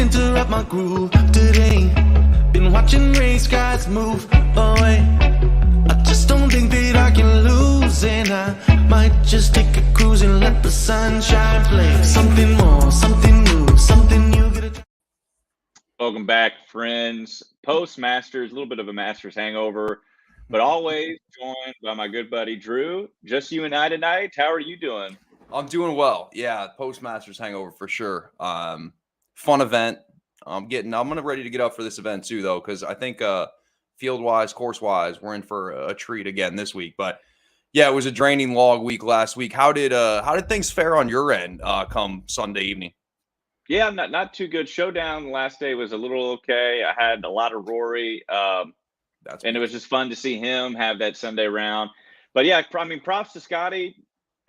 interrupt my groove today. Been watching race skies move away. I just don't think that I can lose, and I might just take a cruise and let the sunshine play. Something more, something new, something new. Welcome back, friends. Post-Masters, a little bit of a Masters hangover, but always joined by my good buddy Drew. Just you and I tonight. How are you doing? I'm doing well. Yeah, post-Masters hangover for sure. Fun event. I'm ready to get up for this event too, though, because I think field-wise, course-wise, we're in for a treat again this week. But yeah, it was a draining log week last week. How did things fare on your end come Sunday evening? Yeah, not too good. Showdown last day was a little okay. I had a lot of Rory, and it was just fun to see him have that Sunday round. But yeah, I mean, props to Scotty.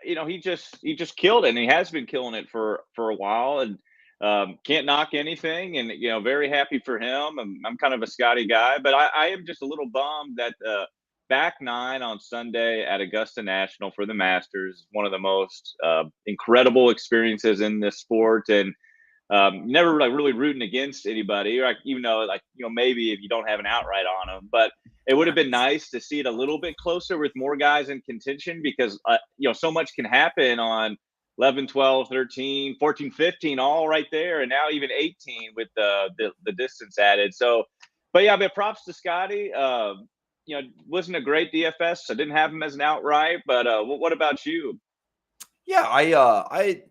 You know, he just killed it, and he has been killing it for a while, and can't knock anything. And you know, very happy for him. I'm kind of a Scotty guy, but I am just a little bummed that back nine on Sunday at Augusta National for the Masters, one of the most incredible experiences in this sport, and never like really rooting against anybody, like even though like maybe if you don't have an outright on them, but it would have been nice to see it a little bit closer with more guys in contention, because so much can happen on 11, 12, 13, 14, 15, all right there, and now even 18 with the distance added. So, but yeah, but props to Scotty. Wasn't a great DFS. I didn't have him as an outright, but what about you? Yeah, I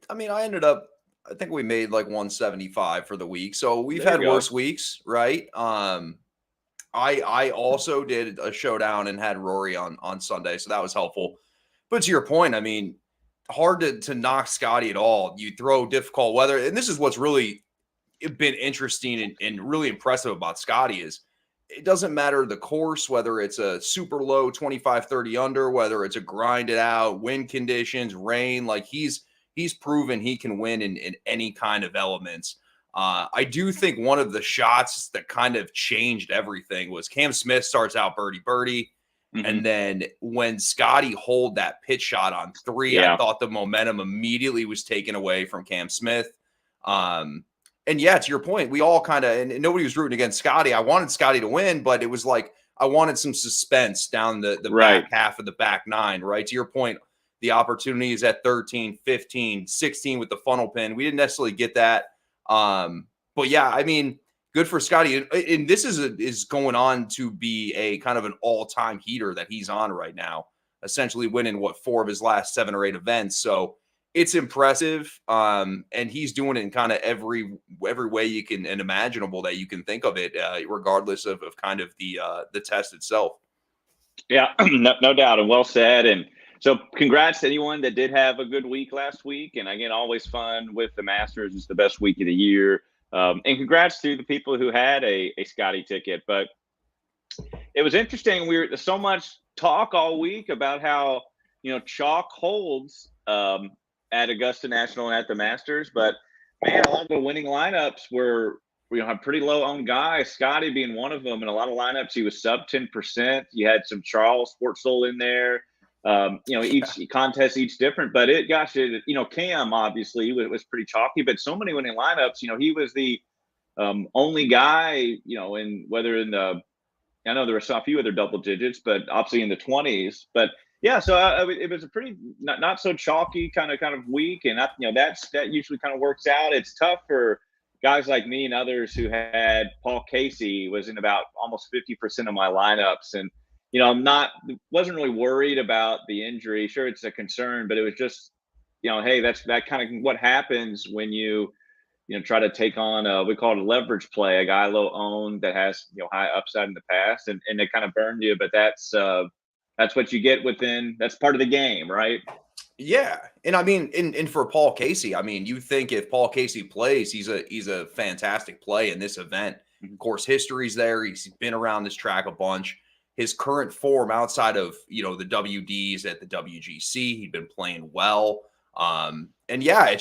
ended up. I think we made like 175 for the week. So we've had worse weeks, right? I also did a showdown and had Rory on Sunday, so that was helpful. But to your point, I mean, hard to knock Scotty at all. You throw difficult weather, and this is what's really been interesting and really impressive about Scotty is it doesn't matter the course, whether it's a super low 25, 30 under, whether it's a grinded out, wind conditions, rain, like he's proven he can win in any kind of elements. I do think one of the shots that kind of changed everything was Cam Smith starts out birdie. Mm-hmm. And then when Scotty holed that pitch shot on three, I thought the momentum immediately was taken away from Cam Smith. And yeah, to your point, we all kind of, and nobody was rooting against Scotty. I wanted Scotty to win, but it was like I wanted some suspense down the back half of the back nine, right? To your point, the opportunities at 13, 15, 16 with the funnel pin. We didn't necessarily get that. But yeah, I mean, good for Scotty. And this is going on to be a kind of an all-time heater that he's on right now, essentially winning 4 of his last 7 or 8 events. So it's impressive. And he's doing it in kind of every way you can and imaginable that you can think of it, regardless of kind of the test itself. Yeah, no doubt. And well said. And so congrats to anyone that did have a good week last week. And again, always fun with the Masters. It's the best week of the year. And congrats to the people who had a Scotty ticket. But it was interesting. There's so much talk all week about how, chalk holds at Augusta National and at the Masters. But, man, a lot of the winning lineups were have pretty low-owned guys, Scotty being one of them. In a lot of lineups, he was sub 10%. You had some Charles Sportsoul in there. Each contest, each different, but Cam obviously was pretty chalky, but so many winning lineups, he was the only guy, I know there were a few other double digits, but obviously in the 20s, but yeah, so it was a pretty not so chalky kind of week. And that usually kind of works out. It's tough for guys like me and others who had Paul Casey was in about almost 50% of my lineups. And wasn't really worried about the injury. Sure, it's a concern, but it was just, hey, that kind of what happens when you try to take on we call it a leverage play, a guy low owned that has high upside in the past, and they kind of burned you. But that's what you get that's part of the game, right? Yeah, and I mean, and for Paul Casey, I mean, you think if Paul Casey plays, he's a fantastic play in this event. Of course, history's there. He's been around this track a bunch. His current form outside of, the WDs at the WGC, he'd been playing well. And yeah,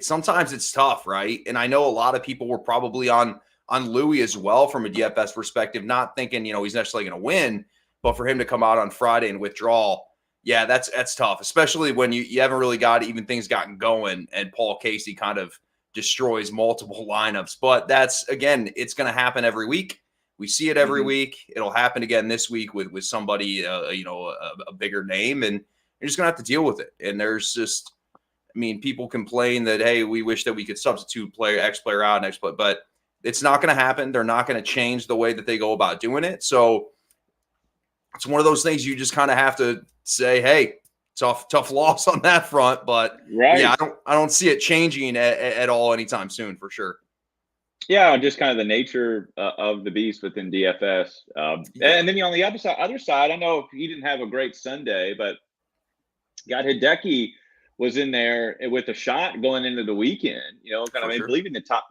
sometimes it's tough, right? And I know a lot of people were probably on Louis as well from a DFS perspective, not thinking, he's necessarily going to win, but for him to come out on Friday and withdraw, yeah, that's tough, especially when you haven't really got even things gotten going and Paul Casey kind of destroys multiple lineups. But that's, again, it's going to happen every week. We see it every week. It'll happen again this week with somebody, a bigger name, and you're just going to have to deal with it. And there's just, I mean, people complain that, hey, we wish that we could substitute X player out, next play, but it's not going to happen. They're not going to change the way that they go about doing it. So it's one of those things you just kind of have to say, hey, tough loss on that front. But yeah, I don't see it changing at all anytime soon, for sure. Yeah, just kind of the nature of the beast within DFS. And then on the other side, I know he didn't have a great Sunday, but got Hideki was in there with a shot going into the weekend. I believe in the top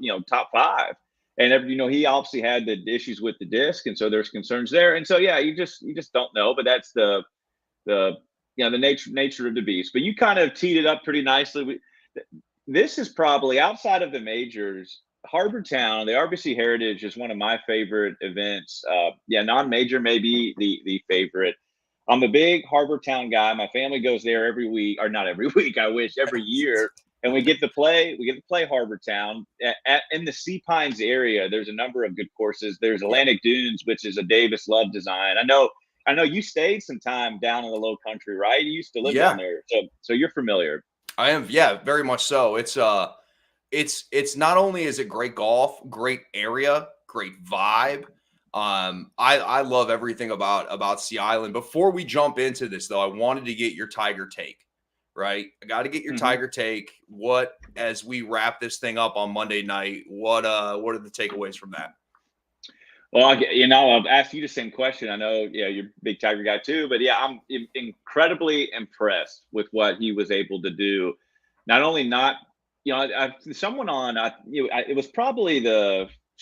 5. And he obviously had the issues with the disc, and so there's concerns there. And so you just don't know. But that's the nature of the beast. But you kind of teed it up pretty nicely. This is probably, outside of the majors, Harbor Town, the RBC Heritage, is one of my favorite events. Non-major may be the favorite. I'm a big Harbor Town guy. My family goes there every week, or not every week, I wish, every year. And we get to play Harbor Town in the Sea Pines area. There's a number of good courses. There's Atlantic Dunes, which is a Davis Love design. I know you stayed some time down in the Low Country, right? You used to live down there, so you're familiar. I am, very much so. It's not only is it great golf, great area, great vibe. I love everything about Sea Island. Before we jump into this, though, I wanted to get your Tiger take. Right, I got to get your Tiger take. What, as we wrap this thing up on Monday night, what are the takeaways from that? Well, I've asked you the same question. I know, you're a big Tiger guy too, but I'm incredibly impressed with what he was able to do. Not only someone on, it was probably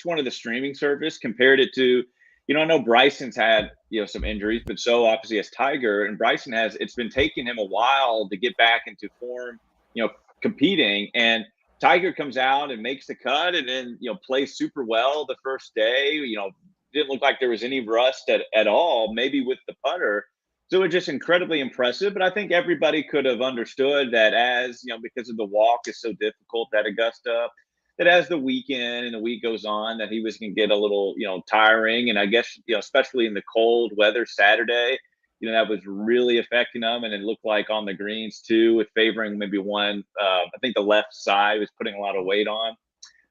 one of the streaming service compared it to, I know Bryson's had, some injuries, but so obviously has Tiger, and Bryson it's been taking him a while to get back into form, competing, and Tiger comes out and makes the cut and then, plays super well the first day, didn't look like there was any rust at all, maybe with the putter. So it was just incredibly impressive. But I think everybody could have understood that, as, because of the walk is so difficult at Augusta, that as the weekend and the week goes on, that he was going to get a little, tiring. And I guess, especially in the cold weather Saturday, that was really affecting him. And it looked like on the greens too, with favoring maybe one, I think the left side was putting a lot of weight on.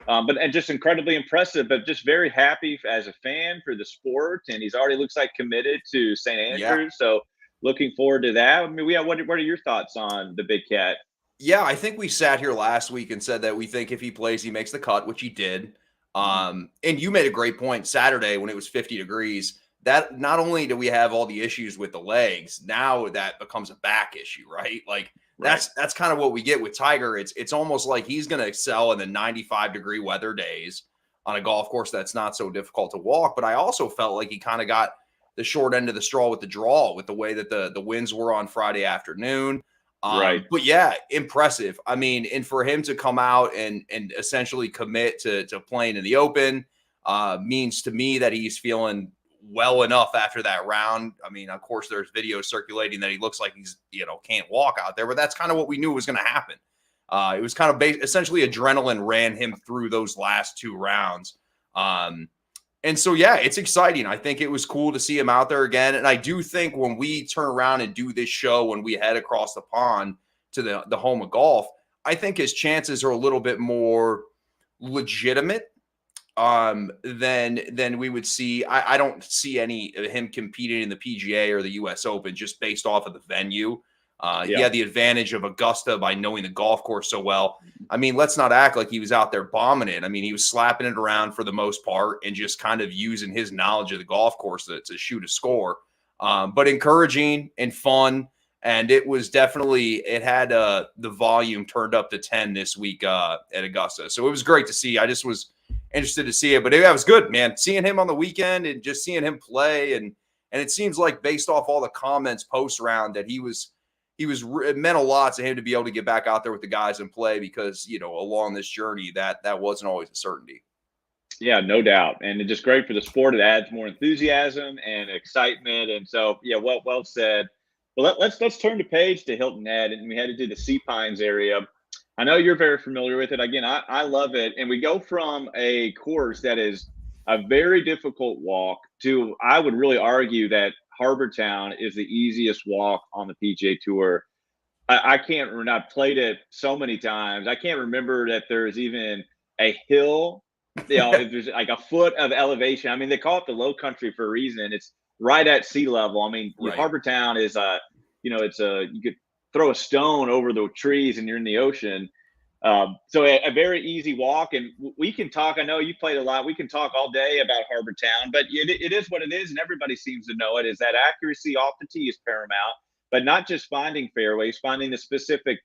And just incredibly impressive, but just very happy as a fan for the sport. And he's already looks like committed to St. Andrews. Yeah. So looking forward to that. I mean, what are your thoughts on the Big Cat? Yeah, I think we sat here last week and said that we think if he plays, he makes the cut, which he did. And you made a great point Saturday when it was 50 degrees. That not only do we have all the issues with the legs, now that becomes a back issue, right? Like that's kind of what we get with Tiger. It's almost like he's going to excel in the 95-degree weather days on a golf course that's not so difficult to walk. But I also felt like he kind of got the short end of the straw with the draw, with the way that the winds were on Friday afternoon. But yeah, impressive. I mean, and for him to come out and essentially commit to playing in the Open means to me that he's feeling well enough after that round. I mean, of course, there's videos circulating that he looks like he's, can't walk out there, but that's kind of what we knew was going to happen. It was kind of essentially adrenaline ran him through those last 2 rounds. And so, yeah, it's exciting. I think it was cool to see him out there again. And I do think when we turn around and do this show, when we head across the pond to the home of golf, I think his chances are a little bit more legitimate than we would see. I don't see any of him competing in the PGA or the US Open just based off of the venue. He had the advantage of Augusta by knowing the golf course so well. I mean, let's not act like he was out there bombing it. I mean, he was slapping it around for the most part and just kind of using his knowledge of the golf course to shoot a score. But encouraging and fun. And it was definitely, it had the volume turned up to 10 this week at Augusta. So it was great to see. I just was interested to see it. But it was good, man. Seeing him on the weekend and just seeing him play. And it seems like based off all the comments post round that it meant a lot to him to be able to get back out there with the guys and play because, along this journey that wasn't always a certainty. Yeah, no doubt. And it's just great for the sport. It adds more enthusiasm and excitement. And so, yeah, well said. Well, let's turn the page to Hilton Head, and we had to do the Sea Pines area. I know you're very familiar with it. Again, I love it. And we go from a course that is a very difficult walk to, I would really argue that Harbor Town is the easiest walk on the PGA Tour. I can't remember. I've played it so many times. I can't remember that there's even a hill. If there's like a foot of elevation. I mean, they call it the Low Country for a reason. It's right at sea level. I mean, Right. Harbor Town is you could throw a stone over the trees and you're in the ocean. So a very easy walk, and we can talk. I know you played a lot. We can talk all day about Harbor Town, but it is what it is, and everybody seems to know it. Is that accuracy off the tee is paramount, but not just finding fairways, finding the specific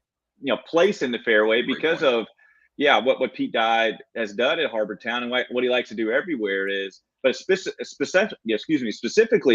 place in the fairway because of what Pete Dye has done at Harbor Town and what he likes to do everywhere is. But specifically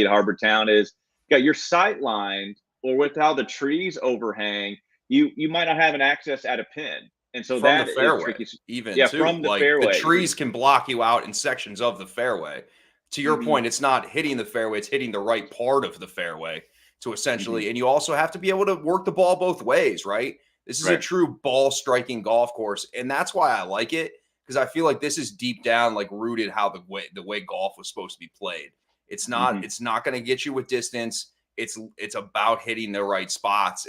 at Harbor Town is your sight line or with how the trees overhang. You might not have an access at a pin. And so from that the fairway, is tricky. even too. From the fairway. The trees can block you out in sections of the fairway. To your point, it's not hitting the fairway, it's hitting the right part of the fairway to essentially, and you also have to be able to work the ball both ways, right? This is a true ball striking golf course. And that's why I like it, because I feel like this is deep down, like rooted how the way golf was supposed to be played. It's not, it's not going to get you with distance. It's about hitting the right spots.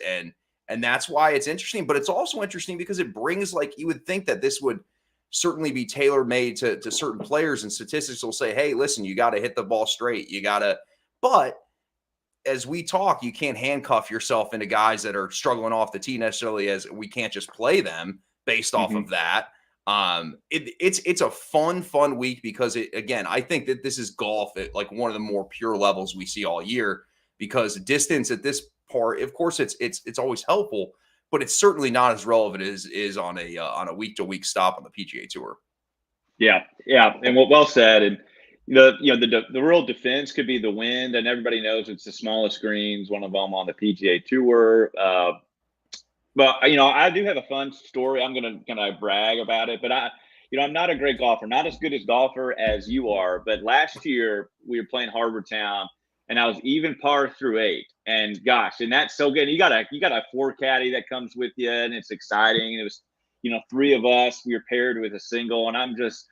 And that's why it's interesting, but it's also interesting because it brings, like, you would think that this would certainly be tailor-made to certain players, and statistics will say, hey, listen, you got to hit the ball straight. You got to, but as we talk, you can't handcuff yourself into guys that are struggling off the tee necessarily, as we can't just play them based off of that. It's a fun week because again, I think that this is golf at like one of the more pure levels we see all year, because distance at this part, of course, it's always helpful, but it's certainly not as relevant as is on a week-to-week stop on the PGA Tour. Yeah, and well said. And the real defense could be the wind, and everybody knows it's the smallest greens, one of them on the PGA Tour. But I do have a fun story. I'm gonna brag about it, but I'm not a great golfer, not as good as golfer as you are. But last year we were playing Harbor Town, and I was even par through 8. And gosh, and that's so good. You got a 4 caddy that comes with you, and it's exciting. And it was, 3 of us. We were paired with a single, and I'm just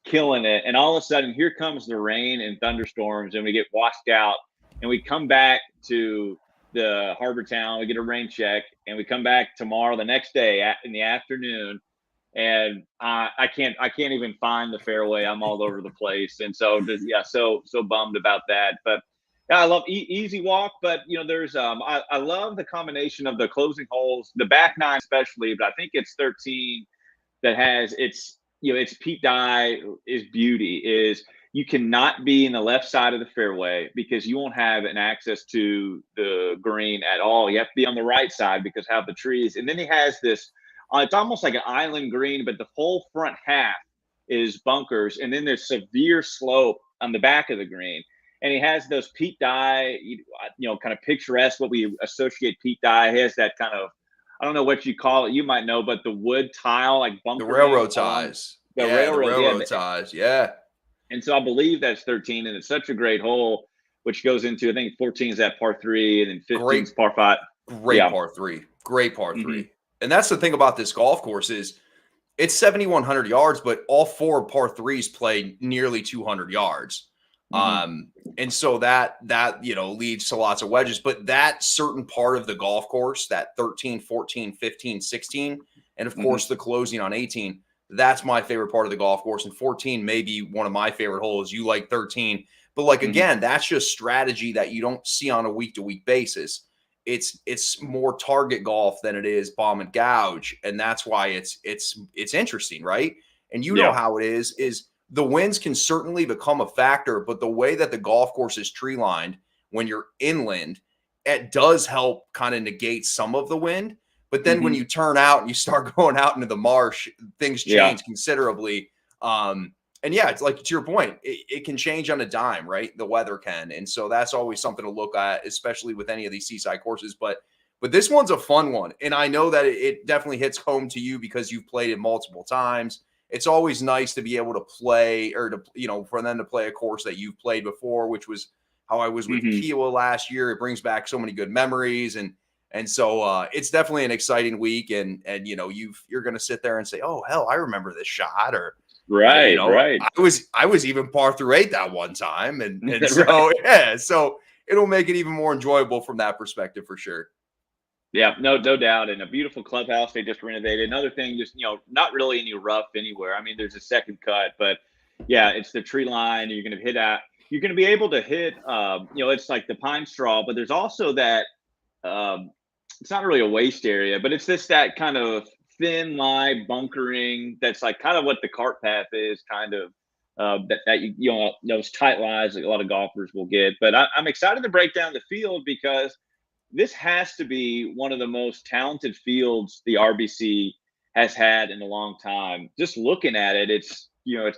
killing it. And all of a sudden, here comes the rain and thunderstorms, and we get washed out. And we come back to the Harbor Town. We get a rain check, and we come back tomorrow, the next day in the afternoon. And I can't even find the fairway. I'm all over the place, and so bummed about that. But yeah, I love easy walk, but there's I love the combination of the closing holes, the back 9 especially, but I think it's 13 that has it's Pete Dye is beauty is you cannot be in the left side of the fairway because you won't have an access to the green at all. You have to be on the right side because of the trees. And then he has this, it's almost like an island green, but the whole front half is bunkers, and then there's severe slope on the back of the green. And he has those Pete Dye, kind of picturesque, what we associate Pete Dye. He has that kind of, I don't know what you call it. You might know, but the wood tile, like bunker. The railroad ties. The railroad ties. Yeah. And so I believe that's 13, and it's such a great hole, which goes into, I think 14 is that par 3, and then 15 is par 5. Great par 3. Great par 3. And that's the thing about this golf course is it's 7,100 yards, but all 4 par 3s play nearly 200 yards. And so that leads to lots of wedges, but that certain part of the golf course, that 13, 14, 15, 16, and of course the closing on 18, that's my favorite part of the golf course. And 14 may be one of my favorite holes. You like 13, but again, that's just strategy that you don't see on a week-to-week basis. It's more target golf than it is bomb and gouge, and that's why it's interesting, right? And know how it is the winds can certainly become a factor, but the way that the golf course is tree lined when you're inland, it does help kind of negate some of the wind. But then when you turn out and you start going out into the marsh, things change considerably. And it's like, to your point, it can change on a dime, right? The weather can. And so that's always something to look at, especially with any of these seaside courses. But this one's a fun one. And I know that it definitely hits home to you because you've played it multiple times. It's always nice to be able to play, or to, for them to play a course that you've played before, which was how I was with Kiowa last year. It brings back so many good memories. And And so it's definitely an exciting week, and you're going to sit there and say, "Oh hell, I remember this shot," or right. I was even par through 8 that one time, and so right. yeah, so it'll make it even more enjoyable from that perspective for sure. Yeah, no doubt. And a beautiful clubhouse they just renovated. Another thing, just not really any rough anywhere. I mean, there's a second cut, but yeah, it's the tree line. You're going to hit at. You're going to be able to hit. It's like the pine straw, but there's also that. Um, it's not really a waste area, but it's that kind of thin line bunkering. That's like kind of what the cart path is, kind of. Those tight lines that a lot of golfers will get. But I'm excited to break down the field because this has to be one of the most talented fields the RBC has had in a long time. Just looking at it, it's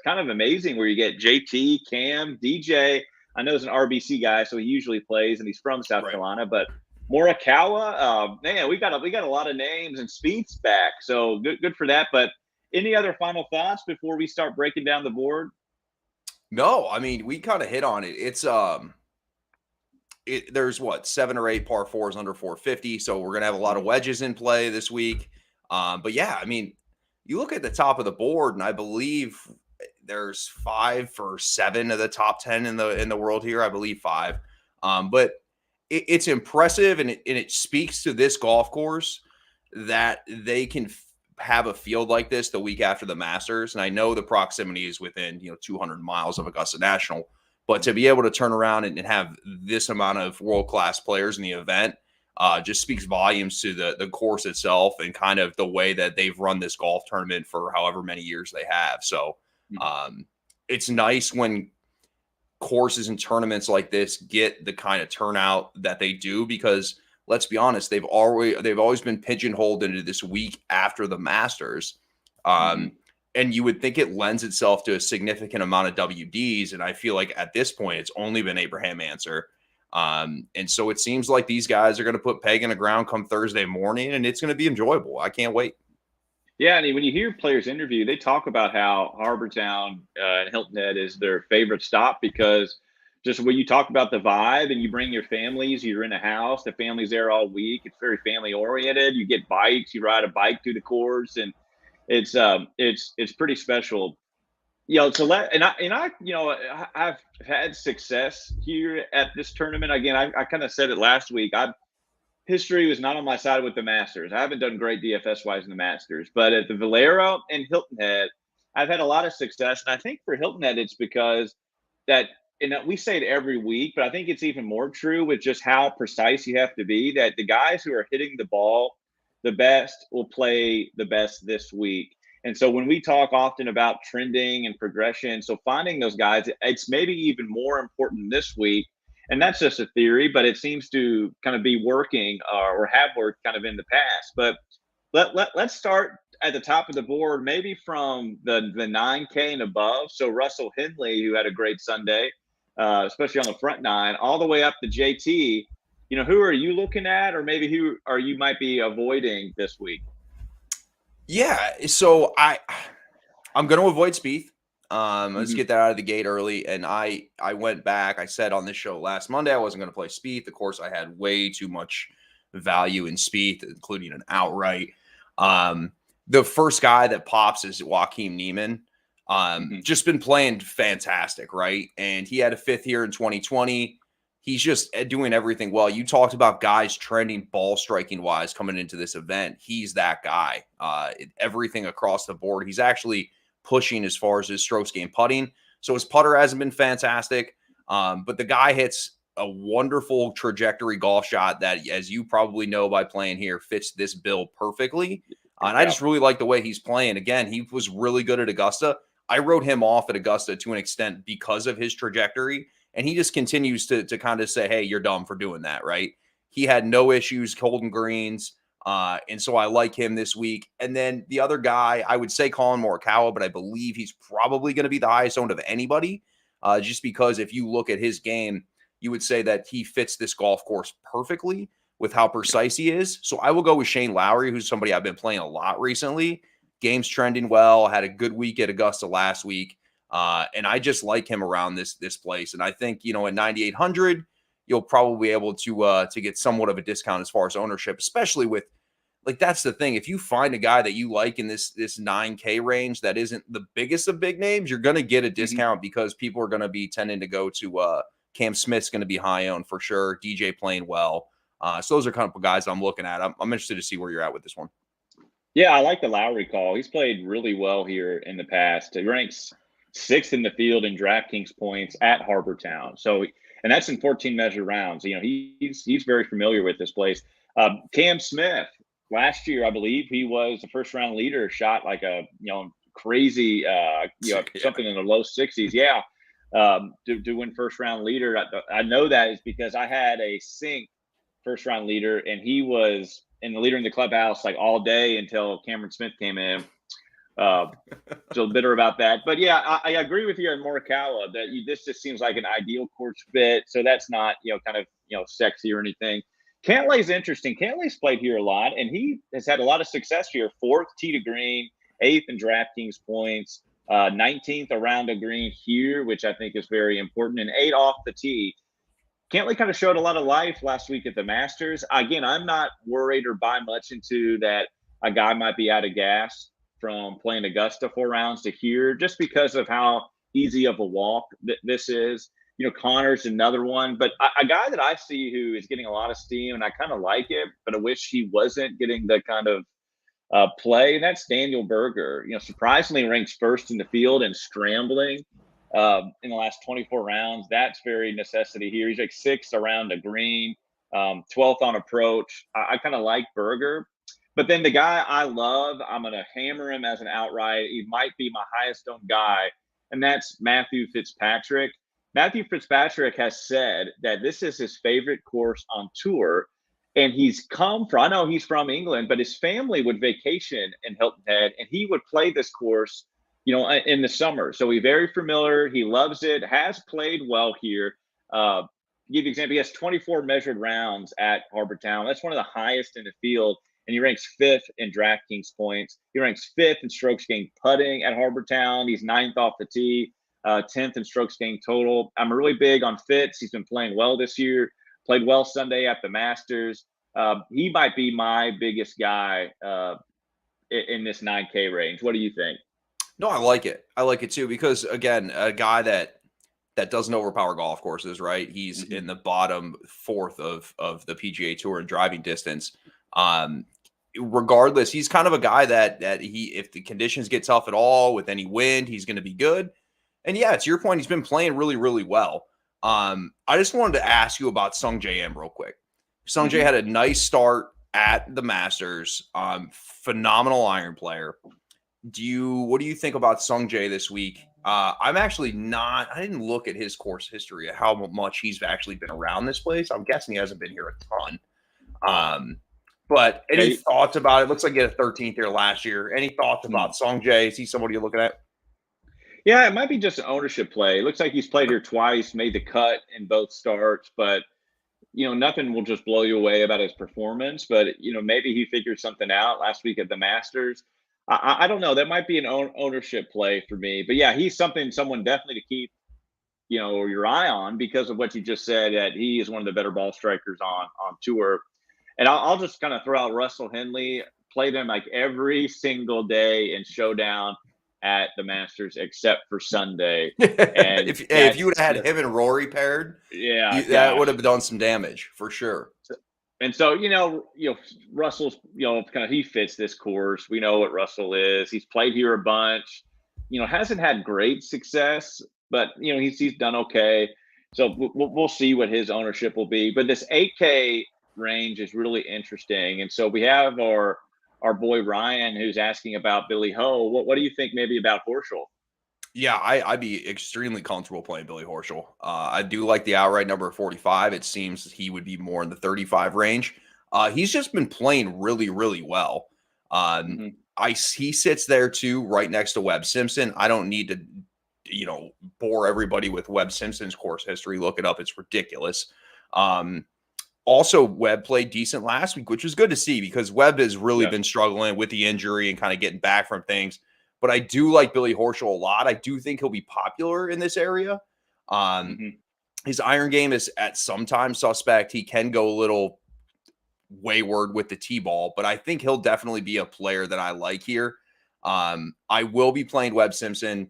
kind of amazing where you get JT, Cam, DJ. I know he's an RBC guy, so he usually plays, and he's from South Carolina. But Morikawa, man, we got a lot of names, and Spieth's back, so good for that. But any other final thoughts before we start breaking down the board? No, I mean we kind of hit on it. It's there's 7 or 8 par 4s under 450, so we're gonna have a lot of wedges in play this week. But yeah, I mean, you look at the top of the board, and I believe there's 5 or 7 of the top 10 in the world here. I believe 5. But it's impressive, and it speaks to this golf course that they can have a field like this the week after the Masters. And I know the proximity is within 200 miles of Augusta National. But to be able to turn around and have this amount of world-class players in the event just speaks volumes to the course itself and kind of the way that they've run this golf tournament for however many years they have. So it's nice when courses and tournaments like this get the kind of turnout that they do, because let's be honest, they've always been pigeonholed into this week after the Masters. And you would think it lends itself to a significant amount of WDs. And I feel like at this point, it's only been Abraham Answer. And so it seems like these guys are going to put peg in the ground come Thursday morning, and it's going to be enjoyable. I can't wait. Yeah, and when you hear players interview, they talk about how Harbor Town and Hilton Head is their favorite stop, because just when you talk about the vibe and you bring your families, you're in a house, the family's there all week. It's very family oriented. You get bikes, you ride a bike through the course, and it's pretty special. I've had success here at this tournament. Again, I kind of said it last week. History was not on my side with the Masters. I haven't done great DFS wise in the Masters, but at the Valero and Hilton Head, I've had a lot of success. And I think for Hilton Head, it's because we say it every week, but I think it's even more true with just how precise you have to be, that the guys who are hitting the ball the best will play the best this week. And so when we talk often about trending and progression, so finding those guys, it's maybe even more important this week. And that's just a theory, but it seems to kind of be working or have worked kind of in the past. But let's start at the top of the board, maybe from the 9K and above. So Russell Henley, who had a great Sunday, especially on the front 9, all the way up to JT. Who are you looking at, or maybe who are you might be avoiding this week? Yeah, so I'm going to avoid Spieth. Let's get that out of the gate early. And I went back. I said on this show last Monday I wasn't going to play Spieth. Of course, I had way too much value in Spieth, including an outright. The first guy that pops is Joaquin Niemann. Just been playing fantastic, right? And he had a 5th here in 2020. He's just doing everything well. You talked about guys trending ball striking wise coming into this event. He's that guy. Everything across the board. He's actually pushing as far as his strokes game putting. So his putter hasn't been fantastic. But the guy hits a wonderful trajectory golf shot that, as you probably know by playing here, fits this bill perfectly. And I just really like the way he's playing. Again, he was really good at Augusta. I wrote him off at Augusta to an extent because of his trajectory. And he just continues to kind of say, hey, you're dumb for doing that, right? He had no issues holding greens. And so I like him this week. And then the other guy, I would say Colin Morikawa, but I believe he's probably going to be the highest owned of anybody. Just because if you look at his game, you would say that he fits this golf course perfectly with how precise he is. So I will go with Shane Lowry, who's somebody I've been playing a lot recently. Game's trending well. Had a good week at Augusta last week. And I just like him around this place. And I think, at 9,800, you'll probably be able to get somewhat of a discount as far as ownership, especially with like that's the thing. If you find a guy that you like in this 9K range that isn't the biggest of big names, you're going to get a discount because people are going to be tending to go to Cam Smith's going to be high owned for sure. DJ playing well. So those are kind of guys I'm looking at. I'm interested to see where you're at with this one. Yeah, I like the Lowry call. He's played really well here in the past. He ranks 6th in the field in DraftKings points at Harbor Town. So, and that's in 14 measured rounds. You know, he's very familiar with this place. Cam Smith, last year, I believe he was the first round leader, shot like a, crazy, something in the low 60s. Yeah. To win first round leader. I know that is because I had a sync first round leader, and he was in the leader in the clubhouse like all day until Cameron Smith came in. So bitter about that. But yeah, I agree with you on Morikawa that this just seems like an ideal course fit. So that's not, kind of, sexy or anything. Cantlay's interesting. Cantlay's played here a lot, and he has had a lot of success here. 4th tee to green, 8th in DraftKings points, 19th around a green here, which I think is very important, and 8 off the tee. Cantlay kind of showed a lot of life last week at the Masters. Again, I'm not worried or buy much into that a guy might be out of gas from playing Augusta 4 rounds to here, just because of how easy of a walk this is. Connor's another one, but a guy that I see who is getting a lot of steam, and I kind of like it, but I wish he wasn't getting the kind of play. And that's Daniel Berger. Surprisingly ranks 1st in the field and scrambling in the last 24 rounds. That's very necessity here. He's like 6th around a green, 12th on approach. I kind of like Berger. But then the guy I love, I'm going to hammer him as an outright. He might be my highest owned guy, and that's Matthew Fitzpatrick. Matthew Fitzpatrick has said that this is his favorite course on tour, and he's come from, I know he's from England, but his family would vacation in Hilton Head, and he would play this course, in the summer. So he's very familiar. He loves it, has played well here. Give you an example, he has 24 measured rounds at Harbor Town. That's one of the highest in the field, and he ranks 5th in DraftKings points. He ranks 5th in strokes gained putting at Harbor Town. He's 9th off the tee. 10th in strokes gained total. I'm really big on Fitz. He's been playing well this year. Played well Sunday at the Masters. He might be my biggest guy in this 9K range. What do you think? No, I like it. I like it too because again, a guy that doesn't overpower golf courses, right? He's in the bottom 4th of the PGA Tour in driving distance. Regardless, he's kind of a guy that if the conditions get tough at all with any wind, he's going to be good. And yeah, to your point, he's been playing really, really well. I just wanted to ask you about Sungjae Im real quick. Sungjae had a nice start at the Masters. Phenomenal iron player. What do you think about Sungjae this week? I'm actually I didn't look at his course history, at how much he's actually been around this place. I'm guessing he hasn't been here a ton. But any thoughts about it? Looks like he had a 13th here last year. Any thoughts about Sungjae? Is he somebody you're looking at? Yeah, it might be just an ownership play. It looks like he's played here twice, made the cut in both starts, but nothing will just blow you away about his performance. But maybe he figured something out last week at the Masters. I don't know. That might be an ownership play for me. But yeah, he's someone definitely to keep your eye on because of what you just said. That he is one of the better ball strikers on tour. And I'll just kind of throw out Russell Henley. Play them like every single day in Showdown at the Masters except for Sunday. And if you would have had him and Rory paired, that would have done some damage for sure. And so, Russell's, kind of, he fits this course. We know what Russell is. He's played here a bunch, hasn't had great success, but, he's done okay. So we'll see what his ownership will be. But this 8K range is really interesting. And so we have our boy Ryan, who's asking about Billy Ho. What do you think maybe about Horschel? Yeah, I'd be extremely comfortable playing Billy Horschel. I do like the outright number 45. It seems he would be more in the 35 range. He's just been playing really, really well. He sits there too, right next to Webb Simpson. I don't need to, bore everybody with Webb Simpson's course history. Look it up. It's ridiculous. Also, Webb played decent last week, which was good to see because Webb has really been struggling with the injury and kind of getting back from things. But I do like Billy Horschel a lot. I do think he'll be popular in this area. His iron game is at sometimes suspect. He can go a little wayward with the T-ball, but I think he'll definitely be a player that I like here. I will be playing Webb Simpson.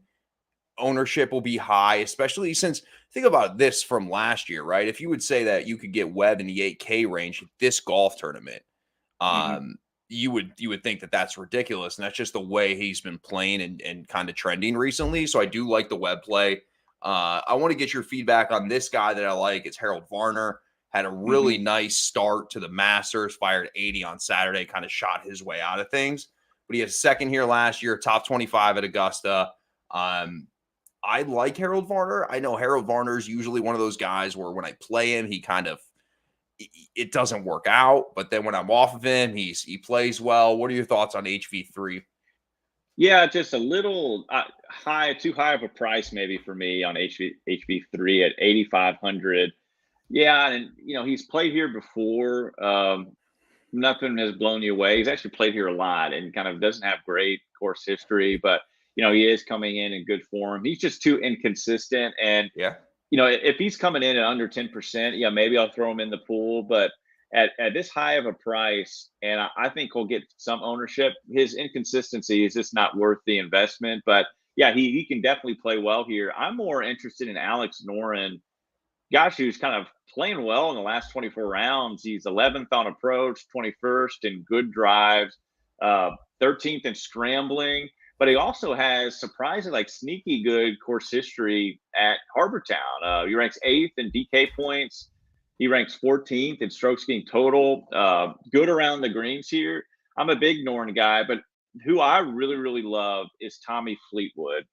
Ownership will be high, especially since think about this from last year, right? If you would say that you could get Webb in the 8K range at this golf tournament, Mm-hmm. you would think that that's ridiculous, and that's just the way he's been playing and kind of trending recently. So I do like the Webb play. I want to get your feedback on this guy that I like. It's Harold Varner. Had a really Mm-hmm. nice start to the Masters, fired 80 on Saturday, kind of shot his way out of things. But he had a second here last year, top 25 at Augusta. I like Harold Varner. I know Harold Varner is usually one of those guys where when I play him, he kind of it doesn't work out. But then when I'm off of him, he plays well. What are your thoughts on HV3? Yeah, just a little too high of a price maybe for me on HV3 at 8,500. Yeah, and he's played here before. Nothing has blown you away. He's actually played here a lot and kind of doesn't have great course history, but he is coming in good form. He's just too inconsistent, and Yeah. if he's coming in at under 10%, yeah, maybe I'll throw him in the pool. But at this high of a price, and I think he'll get some ownership, his inconsistency is just not worth the investment. But yeah, he can definitely play well here. I'm more interested in Alex Noren. Gosh, who's kind of playing well in the last 24 rounds. He's 11th on approach, 21st in good drives, uh, 13th in scrambling. But he also has surprisingly sneaky good course history at Harbour Town. He ranks 8th in DK points. He ranks 14th in strokes gained total. Good around the greens here. I'm a big Norn guy, but who I really, really love is Tommy Fleetwood.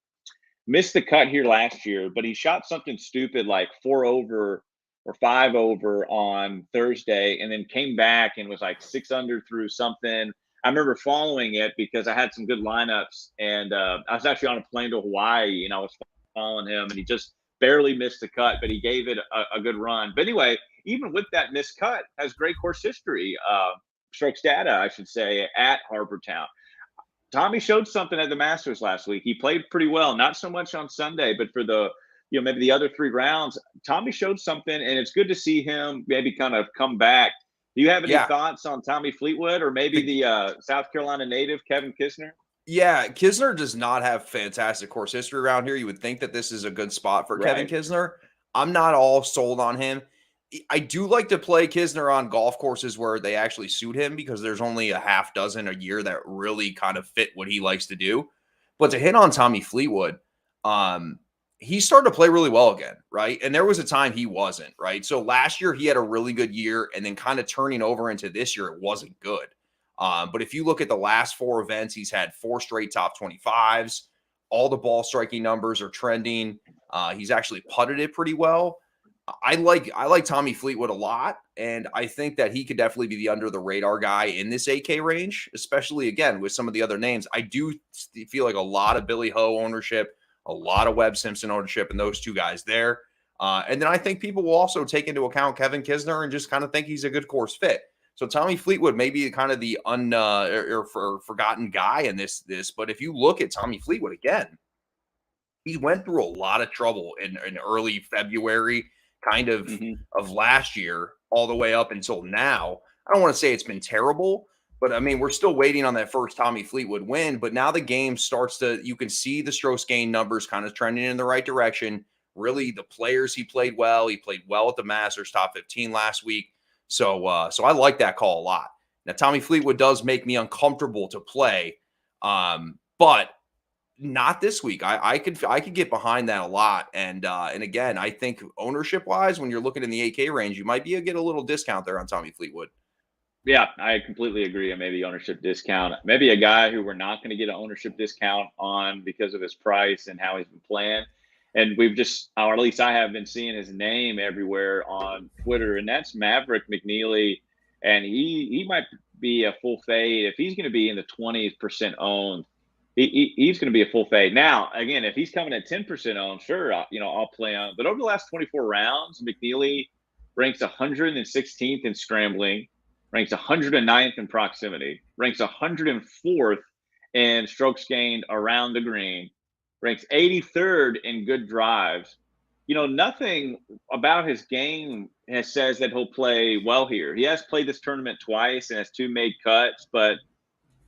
Missed the cut here last year, but he shot something stupid like 4 over or 5 over on Thursday, and then came back and was like 6 under through something. I remember following it because I had some good lineups, and I was actually on a plane to Hawaii, and I was following him, and he just barely missed the cut, but he gave it a good run. But anyway, even with that missed cut, has great course history, strokes data, I should say, at Harbour Town. Tommy showed something at the Masters last week. He played pretty well, not so much on Sunday, but for the maybe the other 3 rounds, Tommy showed something, and it's good to see him maybe kind of come back. Do you have any Yeah. thoughts on Tommy Fleetwood or maybe the South Carolina native Kevin Kisner? Yeah, Kisner does not have fantastic course history around here. You would think that this is a good spot for Kevin Right. Kisner. I'm not all sold on him. I do like to play Kisner on golf courses where they actually suit him because there's only a half dozen a year that really kind of fit what he likes to do. But to hit on Tommy Fleetwood, um, he started to play really well again, right? And there was a time he wasn't, right? So last year he had a really good year, and then kind of turning over into this year, it wasn't good. But if you look at the last 4 events, he's had 4 straight top 25s. All the ball striking numbers are trending. He's actually putted it pretty well. I like Tommy Fleetwood a lot, and I think that he could definitely be the under the radar guy in this 8K range, especially again with some of the other names. I do feel like a lot of Billy Ho ownership, a lot of Webb Simpson ownership, and those two guys there. And then I think people will also take into account Kevin Kisner and just kind of think he's a good course fit. So Tommy Fleetwood may be kind of the forgotten guy in this. But if you look at Tommy Fleetwood again, he went through a lot of trouble in early February, kind of last year, all the way up until now. I don't want to say it's been terrible, but I mean, we're still waiting on that first Tommy Fleetwood win. But now the game starts to, you can see the strokes gain numbers kind of trending in the right direction. Really, the players he played well. He played well at the Masters, top 15 last week. So I like that call a lot. Now, Tommy Fleetwood does make me uncomfortable to play, but not this week. I could get behind that a lot. And again, I think ownership wise, when you're looking in the 8K range, you might get a little discount there on Tommy Fleetwood. Yeah, I completely agree. And maybe ownership discount, maybe a guy who we're not going to get an ownership discount on because of his price and how he's been playing. And we've just, or at least I have been seeing his name everywhere on Twitter, and that's Maverick McNeely. And he might be a full fade if he's going to be in the 20% owned. He's going to be a full fade. Now, again, if he's coming at 10% owned, sure, I'll play on. But over the last 24 rounds, McNeely ranks 116th in scrambling, ranks 109th in proximity, ranks 104th in strokes gained around the green, ranks 83rd in good drives. nothing about his game says that he'll play well here. He has played this tournament twice and has 2 made cuts, but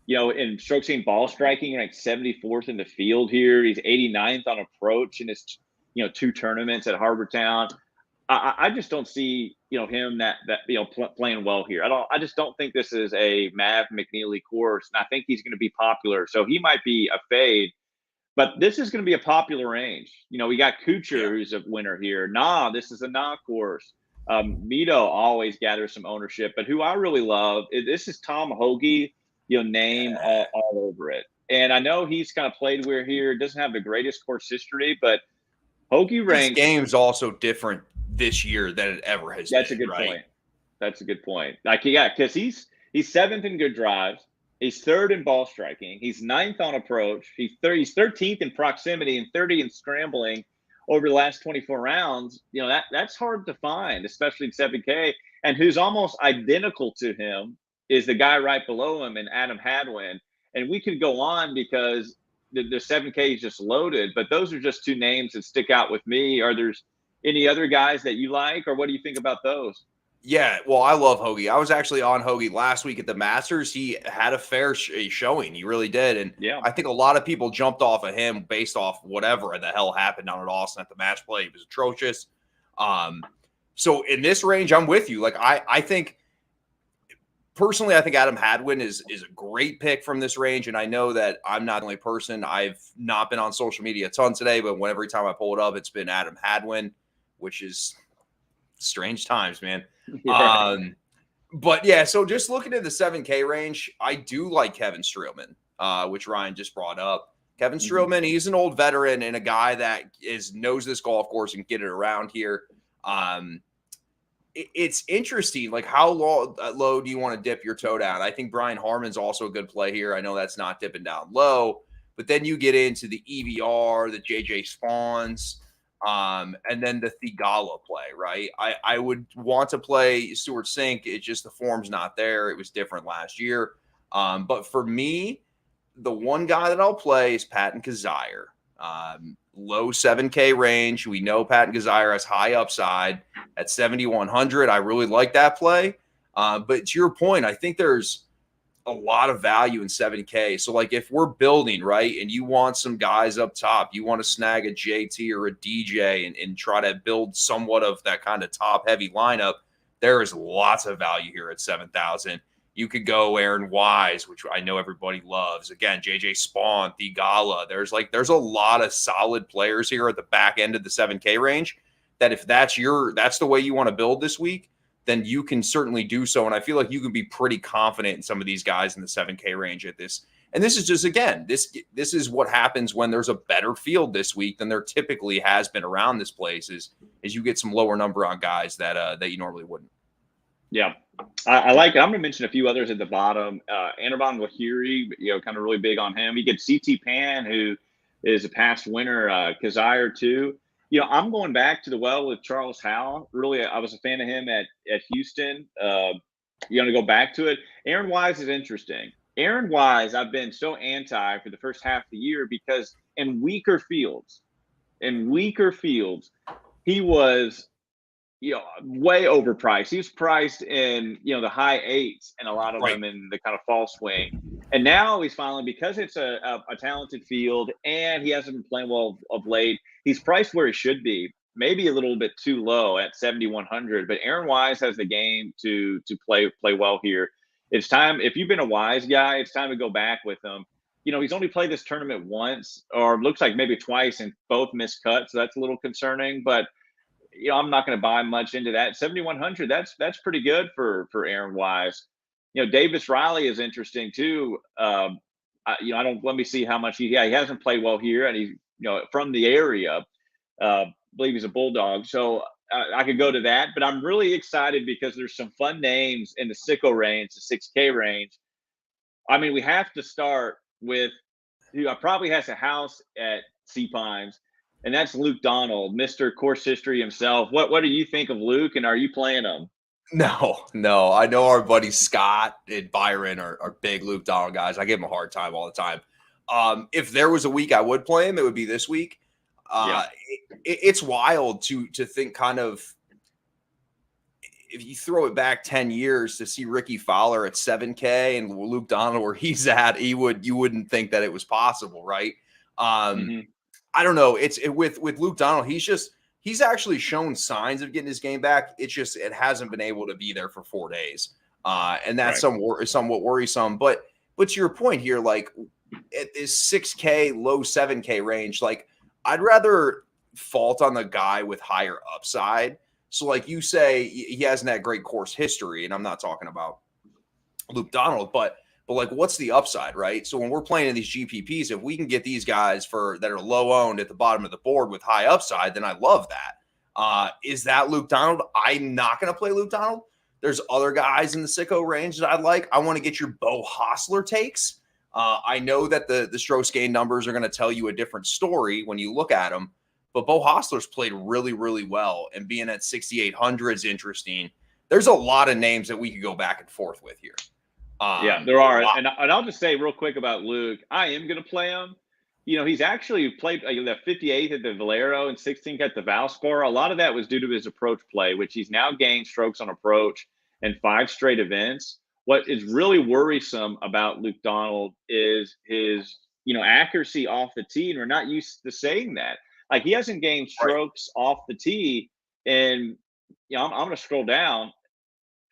in stroke gained ball striking, ranked 74th in the field here. He's 89th on approach in his 2 tournaments at Harbour Town. I just don't see him playing well here. I just don't think this is a Mav McNeely course, and I think he's going to be popular. So he might be a fade. But this is going to be a popular range. We got Kuchar, who's a winner here. This is a course. Mito always gathers some ownership, but who I really love this is Tom Hoge. Name all over it. And I know he's kind of played weird here. Doesn't have the greatest course history, but Hoge ranks. This game's also different this year than it ever has. That's a good point. That's a good point. Because he's 7th in good drives. He's 3rd in ball striking. He's 9th on approach. He's 13th in proximity and 30 in scrambling over the last 24 rounds. That's hard to find, especially in 7K. And who's almost identical to him is the guy right below him, and Adam Hadwin. And we could go on because the 7K is just loaded. But those are just 2 names that stick out with me. Are there any other guys that you like, or what do you think about those? Yeah, well, I love Hoge. I was actually on Hoge last week at the Masters. He had a fair showing. He really did. And I think a lot of people jumped off of him based off whatever the hell happened down at Austin at the match play. It was atrocious. So in this range, I'm with you. Like, I think, personally, I think Adam Hadwin is a great pick from this range. And I know that I'm not the only person. I've not been on social media a ton today, but every time I pull it up, it's been Adam Hadwin, which is strange times, man. But yeah, so just looking at the 7K range, I do like Kevin Streelman, which Ryan just brought up. Kevin Streelman, he's an old veteran and a guy that knows this golf course and get it around here. It's interesting, like how low do you want to dip your toe down? I think Brian Harman's also a good play here. I know that's not dipping down low, but then you get into the EVR, the JJ Spawns, and then the Thigala play, right? I would want to play Stuart Sink. It's just the form's not there. It was different last year. But for me, the one guy that I'll play is Patton Kizzire. Low 7K range. We know Patton Kizzire has high upside at 7,100. I really like that play. But to your point, I think there's a lot of value in 7K. So like if we're building, right, and you want some guys up top, you want to snag a JT or a DJ and try to build somewhat of that kind of top heavy lineup, there is lots of value here at 7,000. You could go Aaron Wise, which I know everybody loves. Again, JJ Spawn, Thigala. There's a lot of solid players here at the back end of the 7K range that if that's the way you want to build this week, then you can certainly do so. And I feel like you can be pretty confident in some of these guys in the 7K range at this. And this is just, again, this is what happens when there's a better field this week than there typically has been around this place is you get some lower number on guys that you normally wouldn't. Yeah, I like it. I'm going to mention a few others at the bottom. Anirban Lahiri, kind of really big on him. You get CT Pan, who is a past winner, Kizzire too. I'm going back to the well with Charles Howell. Really, I was a fan of him at Houston. You're going to go back to it. Aaron Wise is interesting. Aaron Wise, I've been so anti for the first half of the year because in weaker fields, he was way overpriced. He was priced in the high 8s and a lot of them in the kind of fall swing. And now he's finally, because it's a talented field and he hasn't been playing well of late, he's priced where he should be, maybe a little bit too low at 7,100. But Aaron Wise has the game to play well here. It's time, if you've been a Wise guy, it's time to go back with him. He's only played this tournament once, or looks like maybe twice, and both missed cuts. So that's a little concerning. But I'm not going to buy much into that. 7,100, that's pretty good for Aaron Wise. Davis Riley is interesting too. Let me see how much he hasn't played well here, and he's from the area. Believe he's a Bulldog, so I could go to that. But I'm really excited because there's some fun names in the sicko range, the 6K range. I mean, we have to start with who probably has a house at Sea Pines. And that's Luke Donald, Mr. Course History himself. What do you think of Luke, and are you playing him? No. I know our buddies Scott and Byron are big Luke Donald guys. I give him a hard time all the time. If there was a week I would play him, it would be this week. It's wild to think kind of, if you throw it back 10 years to see Ricky Fowler at 7K and Luke Donald where he's at, you wouldn't think that it was possible, right? I don't know. With Luke Donald, he's actually shown signs of getting his game back. It hasn't been able to be there for 4 days. And that's somewhat worrisome. But to your point here, like at this 6K, low 7K range, like I'd rather fault on the guy with higher upside. So like you say, he hasn't had great course history, and I'm not talking about Luke Donald, but like what's the upside, right? So when we're playing in these GPPs, if we can get these guys that are low owned at the bottom of the board with high upside, then I love that. Is that Luke Donald? I'm not going to play Luke Donald. There's other guys in the sicko range that I like. I want to get your Bo Hostler takes. I know that the strokes gain numbers are going to tell you a different story when you look at them, but Bo Hostler's played really, really well, and being at 6,800 is interesting. There's a lot of names that we could go back and forth with here. Yeah, there are. And I'll just say real quick about Luke, I am going to play him. You know, he's actually played the 58th at the Valero and 16th at the Valspar. A lot of that was due to his approach play, which he's now gained strokes on approach in 5 straight events. What is really worrisome about Luke Donald is his, accuracy off the tee. And we're not used to saying that. Like, he hasn't gained strokes off the tee. And, I'm going to scroll down.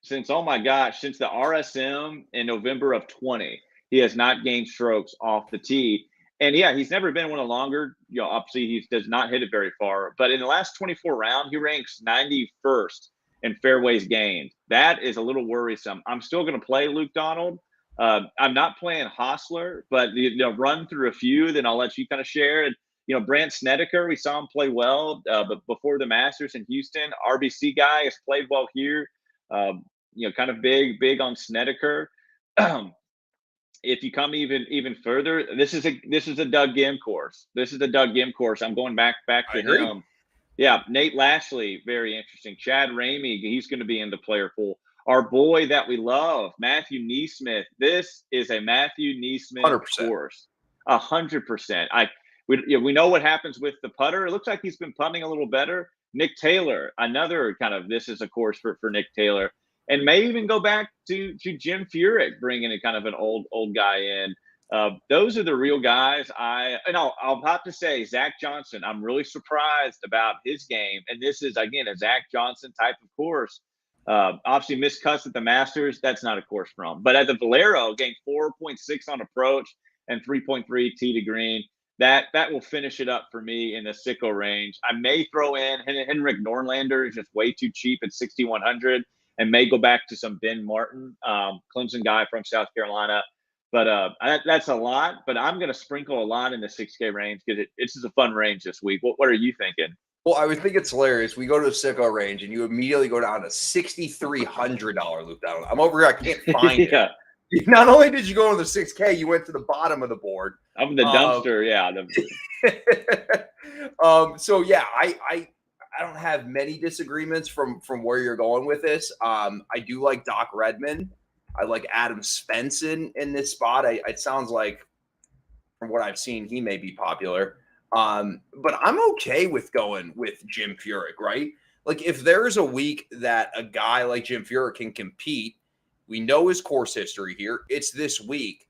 Since the RSM in November of 20, he has not gained strokes off the tee. And yeah, he's never been one of longer. Obviously he does not hit it very far. But in the last 24 rounds, he ranks 91st in fairways gained. That is a little worrisome. I'm still going to play Luke Donald. I'm not playing Hostler, but run through a few, then I'll let you kind of share. And Brandt Snedeker, we saw him play well, but before the Masters in Houston, RBC guy has played well here. Kind of big on Snedeker. If you come even further, this is a Doug Gim course. I'm going back to him. Yeah, Nate Lashley, very interesting. Chad Ramey, he's going to be in the player pool. Our boy that we love, Matthew Neesmith. This is a Matthew Neesmith 100%. Course. 100%. We know what happens with the putter. It looks like he's been putting a little better. Nick Taylor, another kind of, this is a course for Nick Taylor, and may even go back to Jim Furyk, bringing a kind of an old guy in. Those are the real guys. I'll have to say Zach Johnson. I'm really surprised about his game, and this is again a Zach Johnson type of course. Obviously missed cuts at the Masters. That's not a course for him. But at the Valero, gained 4.6 on approach and 3.3 tee to green. That will finish it up for me in the sicko range. I may throw in Henrik Norlander, is just way too cheap at 6,100, and may go back to some Ben Martin, Clemson guy from South Carolina. But that's a lot. But I'm going to sprinkle a lot in the 6K range because it's just a fun range this week. What are you thinking? Well, I would think it's hilarious. We go to the sicko range and you immediately go down to $6,300 Luke Donald. I'm over here. I can't find it. Not only did you go to the 6K, you went to the bottom of the board. I'm the dumpster, yeah. So yeah, I don't have many disagreements from where you're going with this. I do like Doc Redman. I like Adam Svensson in this spot. It sounds like, from what I've seen, he may be popular. But I'm okay with going with Jim Furyk, right? Like, if there's a week that a guy like Jim Furyk can compete, we know his course history here. It's this week.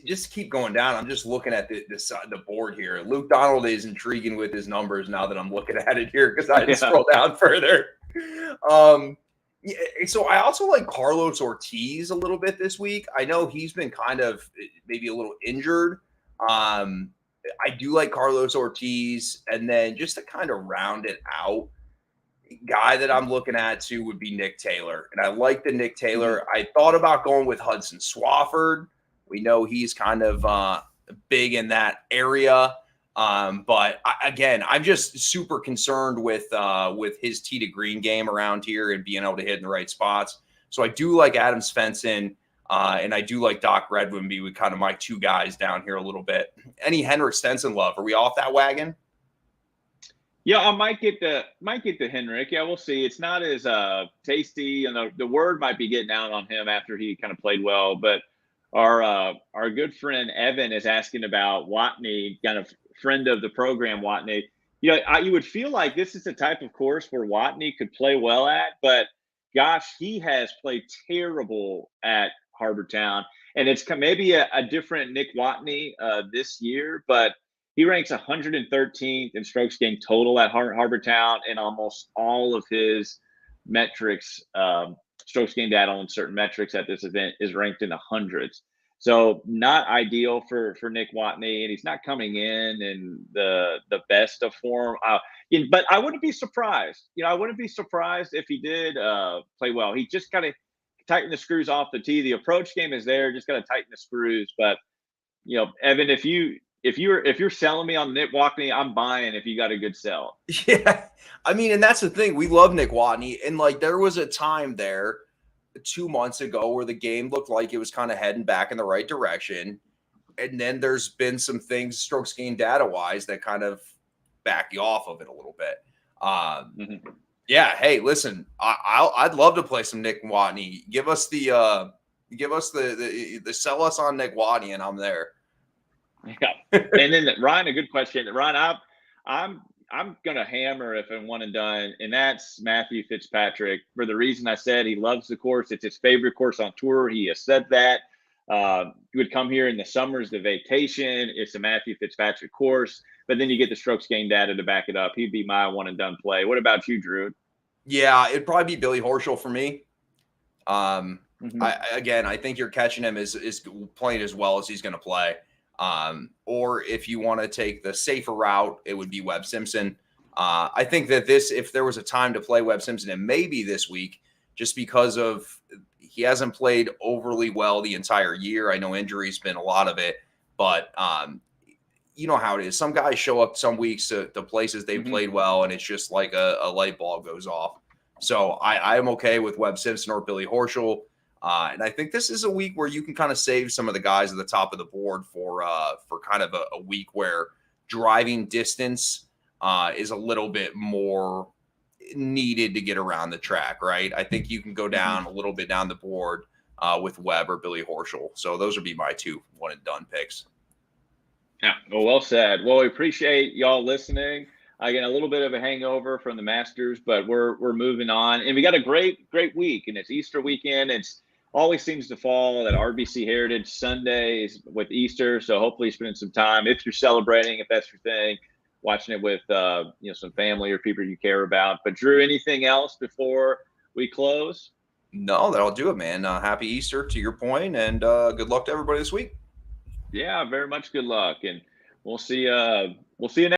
Just keep going down. I'm just looking at the board here. Luke Donald is intriguing with his numbers now that I'm looking at it here because I had to scroll down further. So I also like Carlos Ortiz a little bit this week. I know he's been kind of maybe a little injured. I do like Carlos Ortiz, and then just to kind of round it out, guy that I'm looking at too would be Nick Taylor, and I like the Nick Taylor. I thought about going with Hudson Swafford. We know he's kind of big in that area, but again, I'm just super concerned with his tee to green game around here and being able to hit in the right spots. So I do like Adam Svensson, and I do like Doc Redman be with kind of my two guys down here a little bit. Any Henrik Stenson love? Are we off that wagon? Yeah, I might get the Henrik. Yeah, we'll see. It's not as tasty, and the word might be getting out on him after he kind of played well. But our good friend Evan is asking about Watney kind of friend of the program, Watney. You know, you would feel like this is the type of course where Watney could play well at, but gosh, he has played terrible at Harbortown. And it's maybe a different Nick Watney this year, but he ranks 113th in strokes gained total at Harbortown, and almost all of his metrics, strokes gained data on certain metrics at this event is ranked in the hundreds. So not ideal for Nick Watney, and he's not coming in the best of form. But I wouldn't be surprised. You know, I wouldn't be surprised if he did play well. He just got to tighten the screws off the tee. The approach game is there, just got to tighten the screws. But you know, Evan, if you're selling me on Nick Watney, I'm buying if you got a good sell. Yeah, I mean, and that's the thing. We love Nick Watney, and like there was a time there 2 months ago where the game looked like it was kind of heading back in the right direction, and then there's been some things strokes gained data wise that kind of back you off of it a little bit. Yeah, hey, listen, I'd love to play some Nick Watney. Give us the sell us on Nick Watney, and I'm there. Yeah, and then Ryan, a good question, Ryan. I'm gonna hammer if I'm one and done, and that's Matthew Fitzpatrick for the reason I said he loves the course. It's his favorite course on tour. He has said that. He would come here in the summers, the vacation. It's a Matthew Fitzpatrick course, but then you get the strokes gained data to back it up. He'd be my one and done play. What about you, Drew? Yeah, it'd probably be Billy Horschel for me. I think you're catching him is playing as well as he's going to play. Or if you want to take the safer route, it would be Webb Simpson. I think that if there was a time to play Webb Simpson, and maybe this week, just because of he hasn't played overly well the entire year. I know injuries been a lot of it, but you know how it is. Some guys show up some weeks to places they've played well, and it's just like a light bulb goes off. So I am okay with Webb Simpson or Billy Horschel. And I think this is a week where you can kind of save some of the guys at the top of the board for kind of a week where driving distance is a little bit more needed to get around the track, right? I think you can go down a little bit down the board with Webb or Billy Horschel. So those would be my two one and done picks. Yeah, well said. Well, we appreciate y'all listening. Again, a little bit of a hangover from the Masters, but we're moving on, and we got a great week, and it's Easter weekend. It's always seems to fall at RBC Heritage Sundays with Easter, so hopefully spending some time if you're celebrating, if that's your thing, watching it with some family or people you care about. But Drew, anything else before we close? No, that'll do it, man. Happy Easter to your point, and good luck to everybody this week. Yeah, very much good luck, and we'll see you next